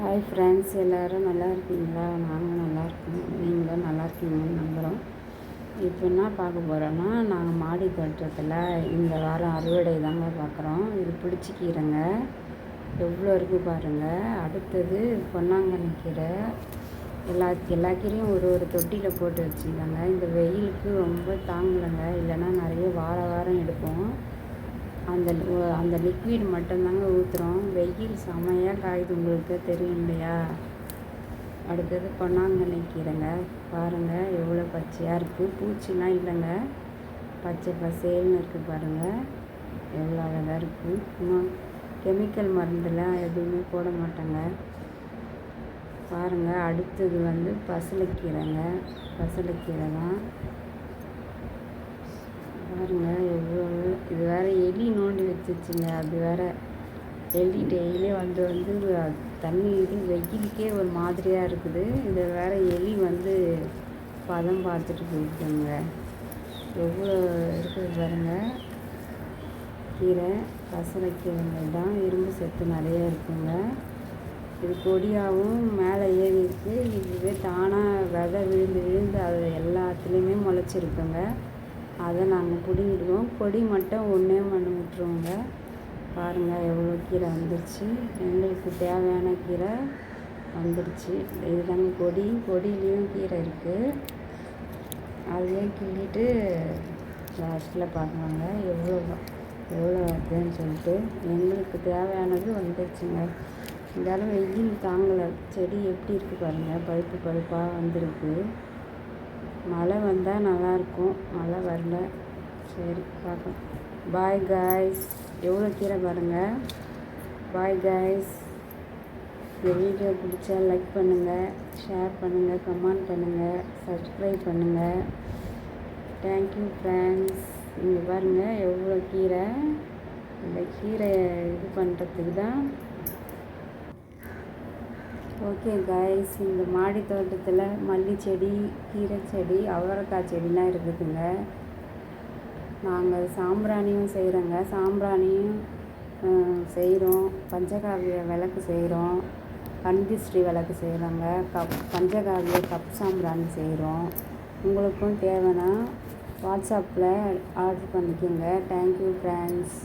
Hi friends, எல்லோரும் நல்லா இருக்கீங்களா? நாங்கள் நல்லா இருக்கோம், நீங்களும் நல்லா இருக்கீங்கன்னு நம்புகிறோம். இப்போ என்ன பார்க்க போகிறோன்னா, நாங்கள் மாடி தோட்டத்தில் இந்த வாரம் அறுவடை தாங்க பார்க்குறோம். இது பிடிச்சிக்கீரைங்க, எவ்வளோ இருக்குது பாருங்கள். அடுத்தது பொன்னாங்கண்ணி கீரை. எல்லா கீரையும் ஒரு தொட்டியில் போட்டு வச்சுருந்தாங்க. இந்த வெயிலுக்கு ரொம்ப தாங்கலைங்க, இல்லைன்னா நிறைய வாரம் எடுப்போம். அந்த லிக்விட் மட்டும்தாங்க ஊற்றுறோம். வெயில் செமையாக காயுது, உங்களுக்கு தெரியும் இல்லையா? அடுத்தது பொன்னாங்கண்ணி கீரைங்க, பாருங்கள் எவ்வளோ பச்சையாக இருக்குது. பூச்சிலாம் இல்லைங்க, பச்சை பசேல்னு இருக்குது பாருங்கள், எவ்வளோ அழகாக இருக்குது. இன்னும் கெமிக்கல் மருந்துலாம் எதுவுமே போட மாட்டாங்க பாருங்கள். அடுத்தது பசலைக்கீரைங்க, பசலைக்கீரை தான் பாருங்கள் எவ்வளோ. இது வேறு எலி நோண்டி வச்சுச்சுங்க. அது வேறு எலி டெய்லி வந்து தண்ணி இது வெயிலுக்கே ஒரு மாதிரியாக இருக்குது. இது வேறு எலி பதம் பார்த்துட்டு போயிடுதுங்க. எவ்வளோ இருக்குது பாருங்கள். கீரை பசலைக்கீரைங்க தான், இரும்பு சத்து நிறைய இருக்குங்க. இது கொடியாகவும் மேலே ஏறி இருக்குது. இதுவே தானாக விதை விழுந்து அது எல்லாத்துலேயுமே முளைச்சிருக்குங்க. அதை நாங்கள் பிடுங்கிடுவோம். கொடி மட்டும் ஒன்றே விட்டுருவோங்க. பாருங்கள் எவ்வளோ கீரை வந்துடுச்சு. எங்களுக்கு தேவையான கீரை வந்துடுச்சு. இதுதாங்க கொடியிலையும் கீரை இருக்குது. அதையும் கிள்ளிட்டு லாஸ்ட்டில் பார்க்குறாங்க எவ்வளோ வருதுன்னு சொல்லிட்டு. எங்களுக்கு தேவையானது வந்துடுச்சுங்க. இருந்தாலும் வெயில் தாங்கலை. செடி எப்படி இருக்குது பாருங்கள், பழுப்பாக வந்திருக்கு. மழை வந்தால் நல்லாயிருக்கும், மழை வரல. சரி பார்க்கலாம். Bye guys. எவ்வளோ கீரை பாருங்கள். Bye guys. இந்த வீடியோ பிடிச்சா லைக் பண்ணுங்கள், ஷேர் பண்ணுங்கள், கமெண்ட் பண்ணுங்கள், சப்ஸ்கிரைப் பண்ணுங்கள். Thank you friends. இங்கே பாருங்கள் எவ்வளோ கீரை. இந்த கீரையை இது பண்ணுறதுக்கு தான். ஓகே காய்ஸ், இந்த மாடி தோட்டத்தில் மல்லி செடி, கீரை செடி, அவரைக்காய் செடிலாம் இருக்குதுங்க. நாங்கள் சாம்பிராணியும் செய்கிறோங்க. சாம்பிராணியும் செய்கிறோம். பஞ்சகாவிய விளக்கு செய்கிறோம். கந்திஸ்ரீ விளக்கு செய்கிறோங்க. பஞ்சகாவிய கப் சாம்பிராணி செய்கிறோம். உங்களுக்கும் தேவைன்னா வாட்ஸ்அப்பில் ஆர்டர் பண்ணிக்கோங்க. Thank you friends.